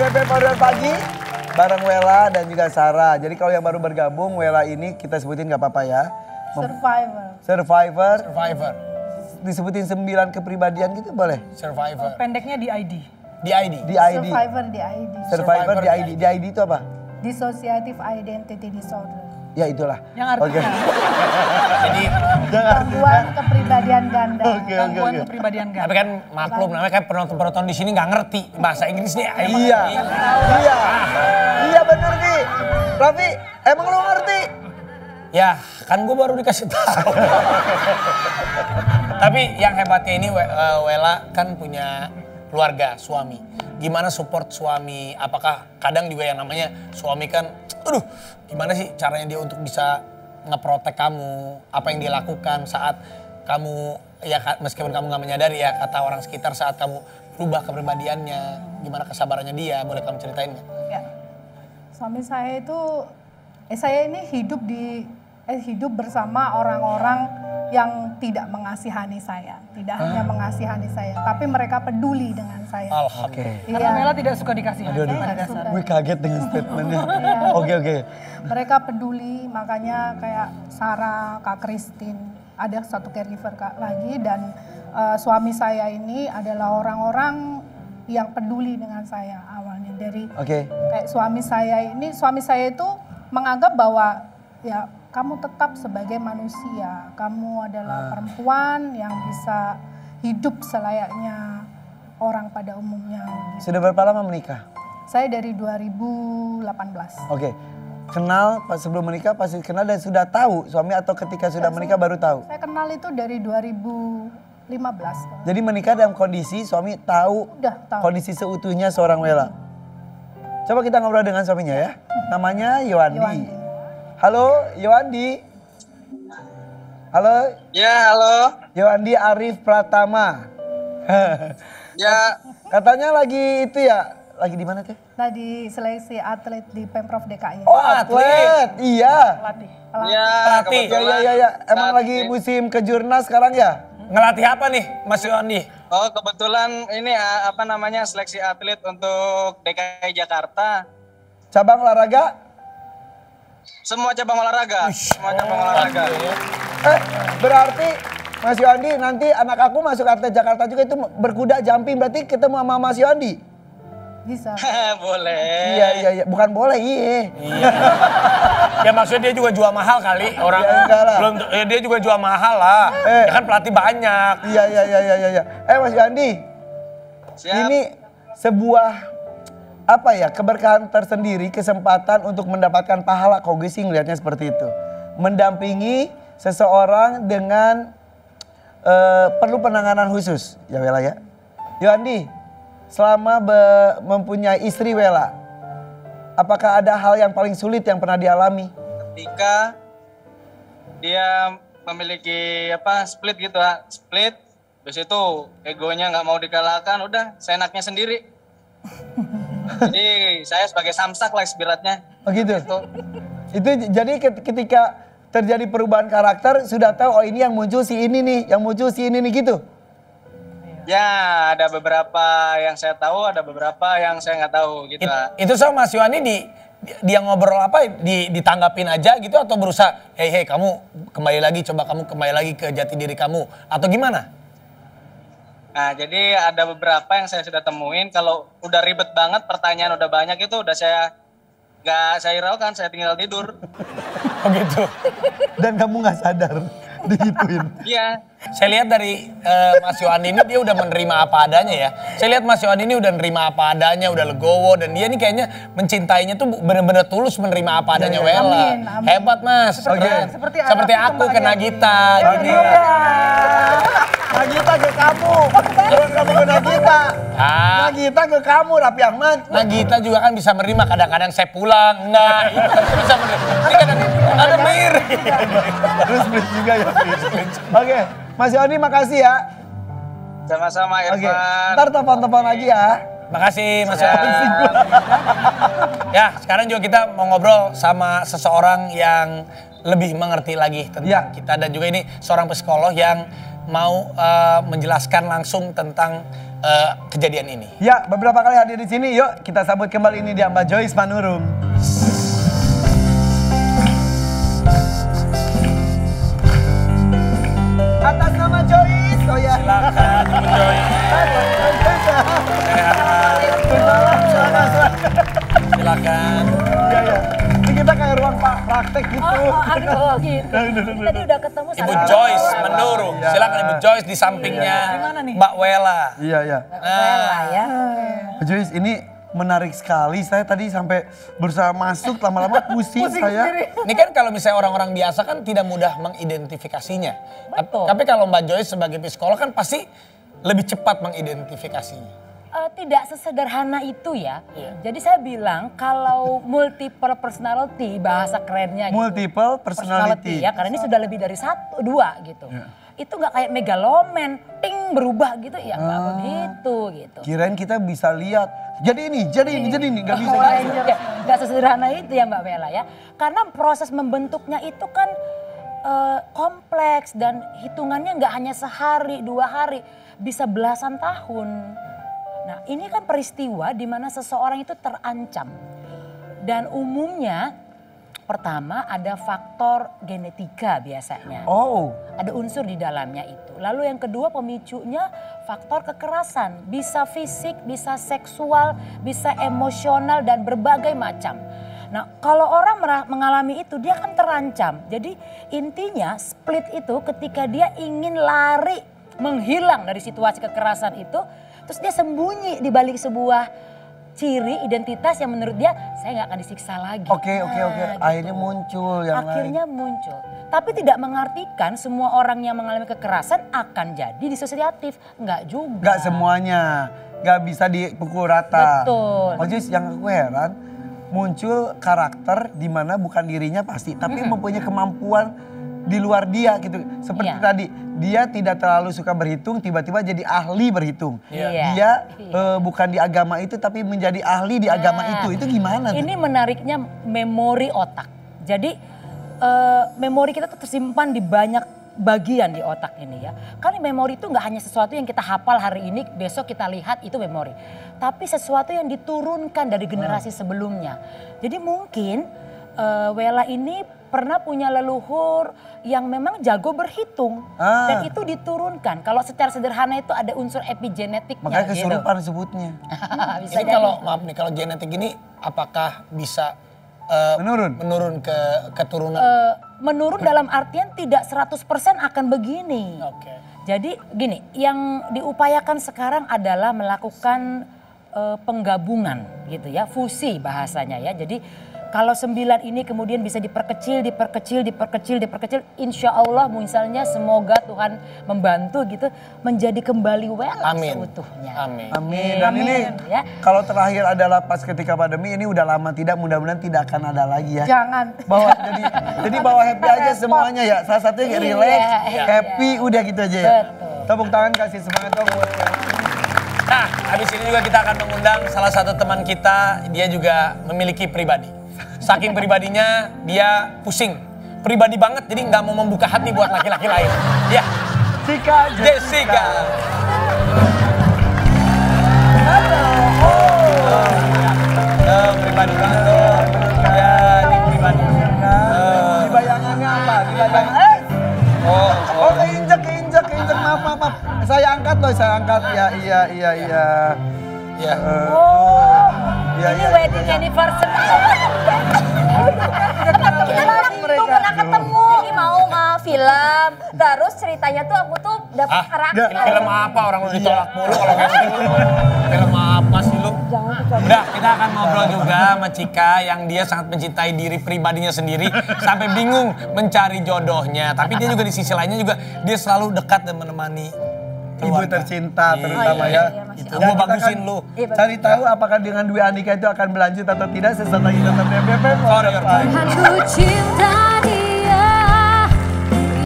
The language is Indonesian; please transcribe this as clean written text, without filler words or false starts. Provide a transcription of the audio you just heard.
DP Founder Pagi bareng Wela dan juga Sarah. Jadi kalau yang baru bergabung, Wela ini kita sebutin gak apa-apa ya. Survivor. Disebutin 9 kepribadian gitu boleh? Survivor. Pendeknya DID. Survivor DID itu apa? Dissociative Identity Disorder. Ya itulah. Yang artinya Jadi gangguan kepribadian ganda. gangguan kepribadian ganda. tapi kan maklum namanya kan penonton di sini nggak ngerti bahasa Inggrisnya. Iya bener nih. Raffi, emang lu ngerti? Ya kan gue baru dikasih tahu. Tapi yang hebatnya ini Wela kan punya keluarga, suami. Gimana support suami? Apakah kadang juga yang namanya suami kan, aduh gimana sih caranya dia untuk bisa ngeprotek kamu? Apa yang dia lakukan saat kamu, ya meskipun kamu gak menyadari ya kata orang sekitar saat kamu berubah kepribadiannya. Gimana kesabarannya dia? Boleh kamu ceritain gak? Ya. Suami saya itu, saya ini hidup bersama orang-orang yang tidak mengasihani saya. Tidak hanya mengasihani saya, tapi mereka peduli dengan saya. Alhamdulillah. Karena Mela tidak suka dikasih. Gue kaget dengan statementnya. Oke. Mereka peduli, makanya kayak Sarah, Kak Christine, ada satu caregiver lagi dan suami saya ini adalah orang-orang yang peduli dengan saya awalnya dari kayak suami saya itu menganggap bahwa ya kamu tetap sebagai manusia, kamu adalah perempuan yang bisa hidup selayaknya orang pada umumnya. Gitu. Sudah berapa lama menikah? Saya dari 2018. Oke. Kenal pas sebelum menikah pasti kenal dan sudah tahu suami atau ketika sudah menikah baru tahu? Saya kenal itu dari 2015. Jadi menikah dalam kondisi suami tahu, kondisi seutuhnya seorang Wela. Coba kita ngobrol dengan suaminya ya. Namanya Yowandi. Halo Yowandi. Halo. Ya halo. Yowandi Arif Pratama. Ya. Katanya lagi itu ya. Lagi di mana tuh? Tadi seleksi atlet di Pemprov DKI. Oh atlet, iya. Pelatih. Pelatih. Iya. Emang lagi musim kejurnas sekarang ya? Ngelatih apa nih Mas Yowandi? Oh kebetulan ini seleksi atlet untuk DKI Jakarta. Cabang olahraga? Semua cabang olahraga. Berarti Mas Yowandi nanti anak aku masuk atlet Jakarta juga itu berkuda jumping berarti ketemu sama Mas Yowandi? Bisa. Boleh. Iya. Bukan boleh, iya. Ya maksudnya dia juga jual mahal kali orang. Ya, enggak lah. Belum dia juga jual mahal lah. Ya kan pelatih banyak. Iya. Mas Yowandi. Siap. Ini sebuah keberkahan tersendiri, kesempatan untuk mendapatkan pahala. Kok gue sih ngelihatnya seperti itu. Mendampingi seseorang dengan perlu penanganan khusus. Ya Wela ya. Yowandi, selama mempunyai istri Wela, apakah ada hal yang paling sulit yang pernah dialami? Ketika dia memiliki split gitu split, terus itu egonya nggak mau dikalahkan, udah seenaknya sendiri. Jadi saya sebagai samsak lah ibaratnya. Oh gitu? Itu jadi ketika terjadi perubahan karakter sudah tahu ini yang muncul si ini nih, gitu? Ya ada beberapa yang saya tahu, ada beberapa yang saya nggak tahu gitu. Itu sama Mas Yowandi dia ngobrol ditanggapin aja gitu atau berusaha hey kamu kembali lagi ke jati diri kamu atau gimana? Nah jadi ada beberapa yang saya sudah temuin kalau udah ribet banget pertanyaan udah banyak itu udah nggak saya hiraukan, saya tinggal tidur. Oh gitu. Dan kamu nggak sadar digituin? Iya. Saya lihat dari Mas Yowandi ini dia udah menerima apa adanya ya. Saya lihat Mas Yowandi ini udah menerima apa adanya, udah legowo dan dia ini kayaknya mencintainya tuh bener-bener tulus menerima apa adanya Wela. Amin. Hebat Mas. Seperti aku ke Nagita. Gini. Nagita ke kamu, jangan kamu ke Nagita. Nagita ke kamu, Raffi Ahmad. Nagita juga kan bisa menerima kadang-kadang saya pulang, enggak. Itu kan bisa menerima. Ini kadang mirip. Terus split juga ya. Oke, Mas Yowandi makasih ya. Sama-sama Irfan. Ntar telepon-telepon lagi ya. Makasih Mas Yowandi. Ya, sekarang juga kita mau ngobrol sama seseorang yang lebih mengerti lagi tentang kita dan juga ini seorang psikolog yang mau menjelaskan langsung tentang kejadian ini. Ya, beberapa kali hadir di sini. Yuk kita sambut kembali ini dia Mbak Joyce Manurung. Atas nama Joyce, oh ya. Silakan Ibu Joyce. Silakan. Iya, iya. Ini kita kayak ruang praktek gitu. Gitu. Tadi udah ketemu Ibu Joyce Manurung. Silakan Ibu Joyce di sampingnya Gimana nih? Mbak Wela. Iya, iya. Wela ya. Mbak Joyce, ini menarik sekali. Saya tadi sampai berusaha masuk, lama-lama pusing saya. Ini kan kalau misalnya orang-orang biasa kan tidak mudah mengidentifikasinya. Betul. Tapi kalau Mbak Joyce sebagai psikolog kan pasti lebih cepat mengidentifikasinya. Tidak sesederhana itu ya. Iya. Jadi saya bilang kalau multiple personality, bahasa kerennya gitu. Multiple personality. Ya, karena ini sudah lebih dari 1, 2 gitu. Itu nggak kayak megaloman, ting berubah gitu ya, nggak begitu gitu. Kirain kita bisa lihat. Jadi ini, nggak bisa. Ya, nggak sesederhana itu ya Mbak Bella ya. Karena proses membentuknya itu kan kompleks dan hitungannya nggak hanya sehari, 2 hari, bisa belasan tahun. Nah ini kan peristiwa di mana seseorang itu terancam. Dan umumnya pertama ada faktor genetika biasanya. Oh. Ada unsur di dalamnya itu. Lalu yang kedua pemicunya faktor kekerasan. Bisa fisik, bisa seksual, bisa emosional dan berbagai macam. Nah kalau orang mengalami itu dia kan terancam. Jadi intinya split itu ketika dia ingin lari menghilang dari situasi kekerasan itu. Terus dia sembunyi di balik sebuah ciri identitas yang menurut dia saya nggak akan disiksa lagi. Oke. Gitu. Akhirnya muncul yang Akhirnya muncul. Tapi tidak mengartikan semua orang yang mengalami kekerasan akan jadi disosiatif. Enggak juga. Nggak semuanya. Nggak bisa dipukul rata. Betul. Oh Jis, yang aku heran, muncul karakter di mana bukan dirinya pasti, tapi mempunyai kemampuan di luar dia gitu. Seperti Iya. tadi, dia tidak terlalu suka berhitung, tiba-tiba jadi ahli berhitung. Iya. Dia bukan di agama itu, tapi menjadi ahli di agama itu. Itu gimana tuh? Ini menariknya memori otak. Jadi memori kita tuh tersimpan di banyak bagian di otak ini ya. Karena memori itu nggak hanya sesuatu yang kita hafal hari ini, besok kita lihat itu memori. Tapi sesuatu yang diturunkan dari generasi sebelumnya. Jadi mungkin Wela ini pernah punya leluhur yang memang jago berhitung. Dan itu diturunkan. Kalau secara sederhana itu ada unsur epigenetiknya. Makanya gitu. kesurupan sebutnya. Bisa Ini jadi. kalau maaf nih kalau genetik ini apakah bisa menurun ke keturunan? Menurun dalam artian tidak 100% akan begini. Oke. Jadi gini, yang diupayakan sekarang adalah melakukan penggabungan gitu ya, fusi bahasanya ya. Jadi kalau 9 ini kemudian bisa diperkecil, insya Allah misalnya semoga Tuhan membantu gitu menjadi kembali Wela seutuhnya. Amin. Amin. Dan ini ya. kalau terakhir adalah pas ketika pandemi ini udah lama tidak, mudah-mudahan tidak akan ada lagi ya. Jangan. Bawa jadi bawa happy aja semuanya ya. Salah satunya kayak Iya, relax, iya. happy, udah gitu aja ya. Betul. Tepuk tangan kasih semangat dong buat Nah, habis ini juga kita akan mengundang salah satu teman kita, dia juga memiliki pribadi. Saking pribadinya, dia pusing. Pribadi banget, jadi nggak mau membuka hati buat laki-laki lain. Ya, Jessica. Pribadi banget tuh. Ya, ini pribadi. Di bayangannya apa? Di bayangan. Oh, keinjek. Maaf. Saya angkat loh, Ya, iya. Ya. Ini wedding anniversary. Pernah ketemu. Ini mau film. Terus ceritanya tuh aku tuh dapat karakter. Film apa orang lu ditolak mulu kalau casting lu? Film apa sih lu? Udah, kita akan ngobrol juga sama Cika yang dia sangat mencintai diri pribadinya sendiri sampai bingung mencari jodohnya. Tapi dia juga di sisi lainnya juga dia selalu dekat dan menemani Ibu keluarga. tercinta terutama Iya, ya. Itu Dan gua kita bagusin akan lu. Cari tahu apakah dengan Dwi Andika itu akan berlanjut atau tidak sesaat lagi tetap di BPM. For your Ku cinta